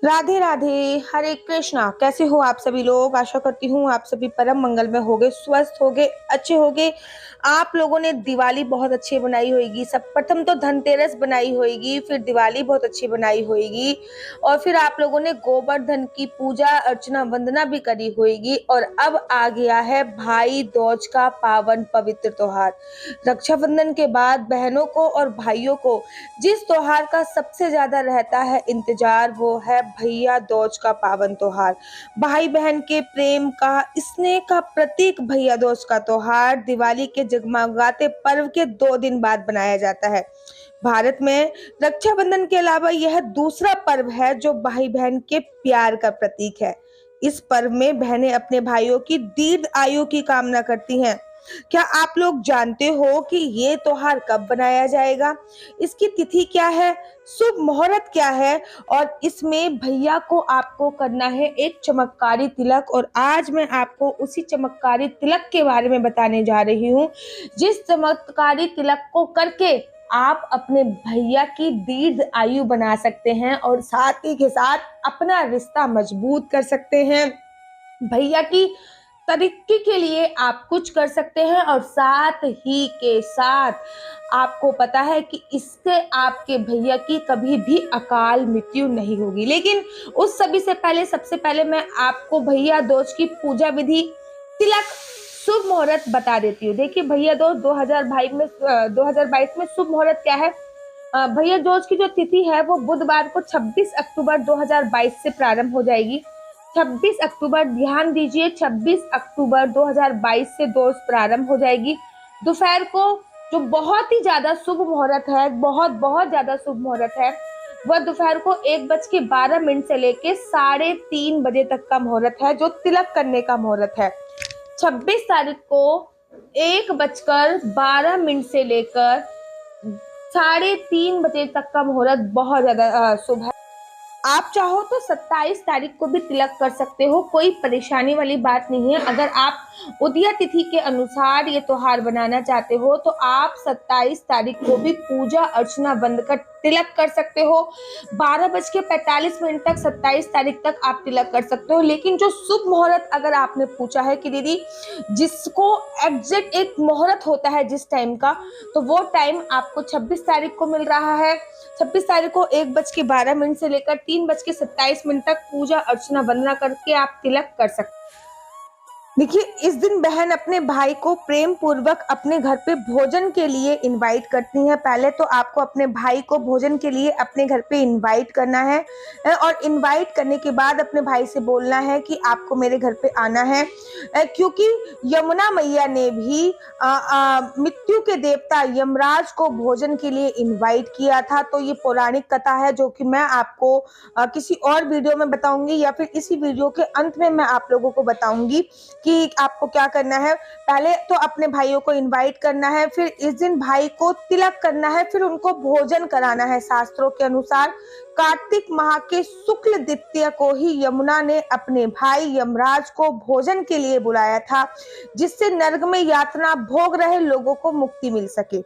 राधे राधे, हरे कृष्णा। कैसे हो आप सभी लोग? आशा करती हूँ आप सभी परम मंगल में होगे, स्वस्थ होगे, अच्छे होगे। आप लोगों ने दिवाली बहुत अच्छी बनाई होगी। सब प्रथम तो धनतेरस बनाई होगी, फिर दिवाली बहुत अच्छी बनाई होगी, और फिर आप लोगों ने गोवर्धन की पूजा अर्चना वंदना भी करी होगी। और अब आ गया है भाई दूज का पावन पवित्र त्योहार। रक्षाबंधन के बाद बहनों को और भाइयों को जिस त्योहार का सबसे ज्यादा रहता है इंतजार, वो है भैया दूज का पावन त्योहार। भाई बहन के प्रेम का, स्नेह का प्रतीक भैया दूज का त्योहार दिवाली के जगमगाते पर्व के 2 दिन बाद बनाया जाता है। भारत में रक्षाबंधन के अलावा यह दूसरा पर्व है जो भाई बहन के प्यार का प्रतीक है। इस पर्व में बहनें अपने भाइयों की दीर्घ आयु की कामना करती हैं। क्या आप लोग जानते हो कि ये त्योहार कब बनाया जाएगा? इसकी तिथि क्या है? शुभ मुहूर्त क्या है? और इसमें भैया को आपको करना है एक चमत्कारी तिलक, और आज मैं आपको उसी चमत्कारी तिलक के बारे में बताने जा रही हूँ, जिस चमत्कारी तिलक को करके आप अपने भैया की दीर्घ आयु बना सकते हैं और साथ ही के साथ अपना रिश्ता मजबूत कर सकते हैं। भैया की तरक्की के लिए आप कुछ कर सकते हैं, और साथ ही के साथ आपको पता है कि इससे आपके भैया की कभी भी अकाल मृत्यु नहीं होगी। लेकिन उस सभी से पहले, सबसे पहले मैं आपको भैया दूज की पूजा विधि, तिलक, शुभ मुहूर्त बता देती हूँ। देखिए, भैया दूज 2022 में शुभ मुहूर्त क्या है? भैया दूज की जो तिथि है वो बुधवार को 26 अक्टूबर 2022 से प्रारंभ हो जाएगी। 26 अक्टूबर, ध्यान दीजिए, 26 अक्टूबर 2022 से दोष प्रारंभ हो जाएगी। दोपहर को जो बहुत ही ज्यादा शुभ मुहूर्त है, बहुत बहुत ज्यादा शुभ मुहूर्त है, वह दोपहर को 1:12 से लेके 3:30 तक का मुहूर्त है, जो तिलक करने का मुहूर्त है। 26 तारीख को 1:12 से लेकर 3:30 तक का मुहूर्त बहुत ज्यादा शुभ है। आप चाहो तो 27 तारीख को भी तिलक कर सकते हो, कोई परेशानी वाली बात नहीं है। अगर आप उदया तिथि के अनुसार ये त्योहार बनाना चाहते हो तो आप 27 तारीख को भी पूजा अर्चना बंद कर तिलक कर सकते हो। 12:45 तक 27 तारीख तक आप तिलक कर सकते हो। लेकिन जो शुभ मुहूर्त अगर आपने पूछा है कि दीदी जिसको एग्जैक्ट एक मुहूर्त होता है जिस टाइम का, तो वो टाइम आपको 26 तारीख को मिल रहा है। 26 तारीख को 1:12 से लेकर 3:27 तक पूजा अर्चना वंदना करके आप तिलक कर सकते हैं। देखिए, इस दिन बहन अपने भाई को प्रेम पूर्वक अपने घर पे भोजन के लिए इनवाइट करती हैं। पहले तो आपको अपने भाई को भोजन के लिए अपने घर पे इनवाइट करना है, और इनवाइट करने के बाद अपने भाई से बोलना है कि आपको मेरे घर पे आना है, क्योंकि यमुना मैया ने भी मृत्यु के देवता यमराज को भोजन के लिए इनवाइट किया था। तो ये पौराणिक कथा है जो कि मैं आपको किसी और वीडियो में बताऊंगी, या फिर इसी वीडियो के अंत में मैं आप लोगों को बताऊंगी कि आपको क्या करना है। पहले तो अपने भाइयों को इनवाइट करना है, फिर इस दिन भाई को तिलक करना है, फिर उनको भोजन कराना है। शास्त्रों के अनुसार कार्तिक माह के शुक्ल द्वितीया को ही यमुना ने अपने भाई यमराज को भोजन के लिए बुलाया था, जिससे नरक में यातना भोग रहे लोगों को मुक्ति मिल सके,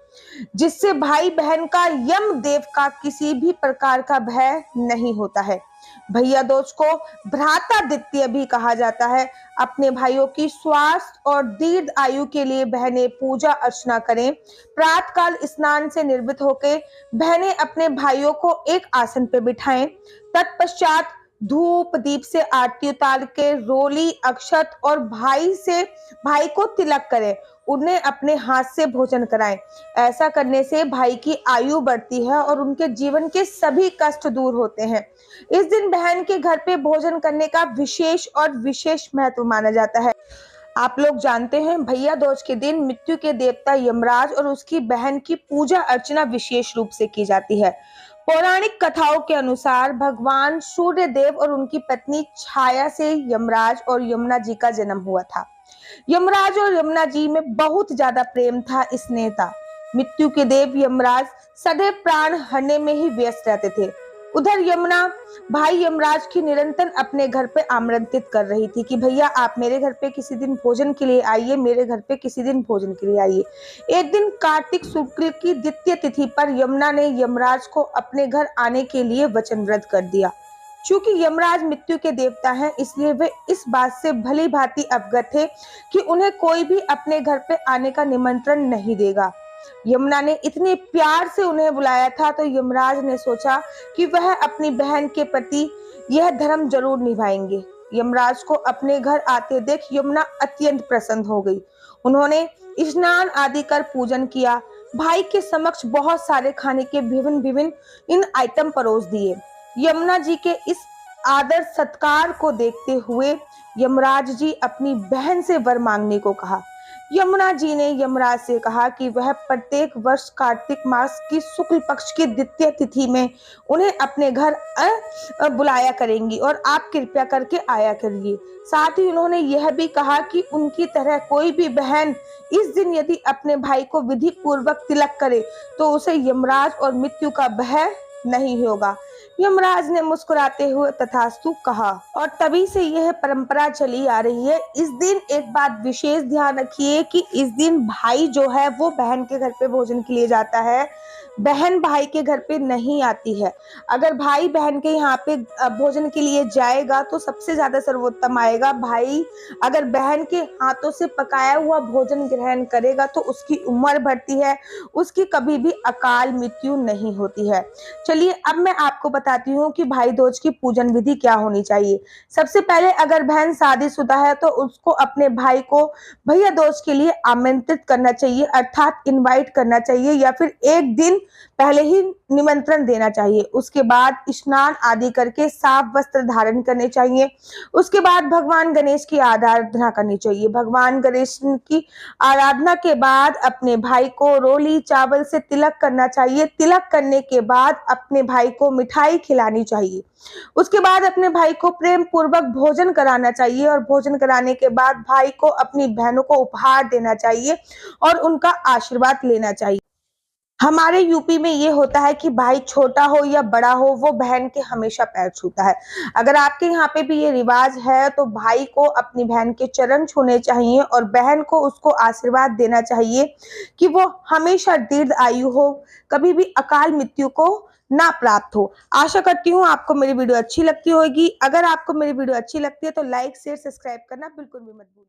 जिससे भाई बहन का यम देव का किसी भी प्रकार का भय नहीं होता है। भैया दूज को भ्राता द्वितीय भी कहा जाता है। अपने भाइयों की स्वास्थ्य और दीर्घ आयु के लिए बहनें पूजा अर्चना करें। प्रातःकाल स्नान से निर्मित होकर बहनें अपने भाइयों को एक आसन पर बिठाएं। तत्पश्चात धूप दीप से आरती उतार के रोली अक्षत और भाई को तिलक करें। उन्हें अपने हाथ से भोजन कराएं। ऐसा करने से भाई की आयु बढ़ती है और उनके जीवन के सभी कष्ट दूर होते हैं। इस दिन बहन के घर पे भोजन करने का विशेष महत्व माना जाता है। आप लोग जानते हैं, भैया दूज के दिन मृत्यु के देवता यमराज और उसकी बहन की पूजा अर्चना विशेष रूप से की जाती है। पौराणिक कथाओं के अनुसार भगवान सूर्य देव और उनकी पत्नी छाया से यमराज और यमुना जी का जन्म हुआ था। यमराज और यमुना जी में बहुत ज्यादा प्रेम था, स्नेह था। मृत्यु के देव यमराज सदैव प्राण हरने में ही व्यस्त रहते थे। उधर यमुना भाई यमराज की निरंतर अपने घर पे आमंत्रित कर रही थी कि भैया आप मेरे घर पे किसी दिन भोजन के लिए आइए, मेरे घर पे किसी दिन भोजन के लिए आइए। एक दिन कार्तिक शुक्ल की द्वितीय तिथि पर यमुना ने यमराज को अपने घर आने के लिए वचनबद्ध कर दिया। चूंकि यमराज मृत्यु के देवता हैं, इसलिए वे इस बात से भली भांति अवगत थे कि उन्हें कोई भी अपने घर पे आने का निमंत्रण नहीं देगा। यमुना ने इतने प्यार से उन्हें बुलाया था, तो यमराज ने सोचा कि वह अपनी बहन के प्रति यह धर्म जरूर निभाएंगे। यमराज को अपने घर आते देख यमुना अत्यंत प्रसन्न हो गई। उन्होंने स्नान आदि कर पूजन किया। भाई के समक्ष बहुत सारे खाने के विभिन्न विभिन्न इन आइटम परोस दिए। यमुना जी के इस आदर सत्कार को देखते हुए यमराज जी अपनी बहन से वर मांगने को कहा। यमुना जी ने यमराज से कहा कि वह प्रत्येक वर्ष कार्तिक मास की शुक्ल पक्ष की द्वितीय तिथि में उन्हें अपने घर बुलाया करेंगी और आप कृपया करके आया करिए। साथ ही उन्होंने यह भी कहा कि उनकी तरह कोई भी बहन इस दिन यदि अपने भाई को विधि पूर्वक तिलक करे तो उसे यमराज और मृत्यु का भय नहीं होगा। यमराज ने मुस्कुराते हुए तथास्तु कहा और तभी से यह परंपरा चली आ रही है। इस दिन एक बात विशेष ध्यान रखिए कि इस दिन भाई जो है वो बहन के घर पे भोजन के लिए जाता है, बहन भाई के घर पे नहीं आती है। अगर भाई बहन के यहाँ पे भोजन के लिए जाएगा तो सबसे ज्यादा सर्वोत्तम आएगा। भाई अगर बहन के हाथों से पकाया हुआ भोजन ग्रहण करेगा तो उसकी उम्र बढ़ती है, उसकी कभी भी अकाल मृत्यु नहीं होती है। चलिए अब मैं आपको बताती हूँ कि भाई दूज की पूजन विधि क्या होनी चाहिए। सबसे पहले अगर बहन शादीशुदा है तो उसको अपने भाई को भैया दूज के लिए आमंत्रित करना चाहिए, अर्थात इनवाइट करना चाहिए या फिर एक दिन पहले ही निमंत्रण देना चाहिए। उसके बाद स्नान आदि करके साफ वस्त्र धारण करने चाहिए। उसके बाद भगवान गणेश की आराधना करनी चाहिए। भगवान गणेश की आराधना के बाद अपने भाई को रोली चावल से तिलक करना चाहिए। तिलक करने के बाद अपने भाई को मिठाई खिलानी चाहिए। उसके बाद अपने भाई को प्रेम पूर्वक भोजन कराना चाहिए और भोजन कराने के बाद भाई को अपनी बहनों को उपहार देना चाहिए और उनका आशीर्वाद लेना चाहिए। हमारे यूपी में ये होता है कि भाई छोटा हो या बड़ा हो वो बहन के हमेशा पैर छूता है। अगर आपके यहाँ पे भी ये रिवाज है तो भाई को अपनी बहन के चरण छूने चाहिए और बहन को उसको आशीर्वाद देना चाहिए कि वो हमेशा दीर्घ आयु हो, कभी भी अकाल मृत्यु को ना प्राप्त हो। आशा करती हूँ आपको मेरी वीडियो अच्छी लगती होगी। अगर आपको मेरी वीडियो अच्छी लगती है तो लाइक शेयर सब्सक्राइब करना बिल्कुल भी मत भूलिए।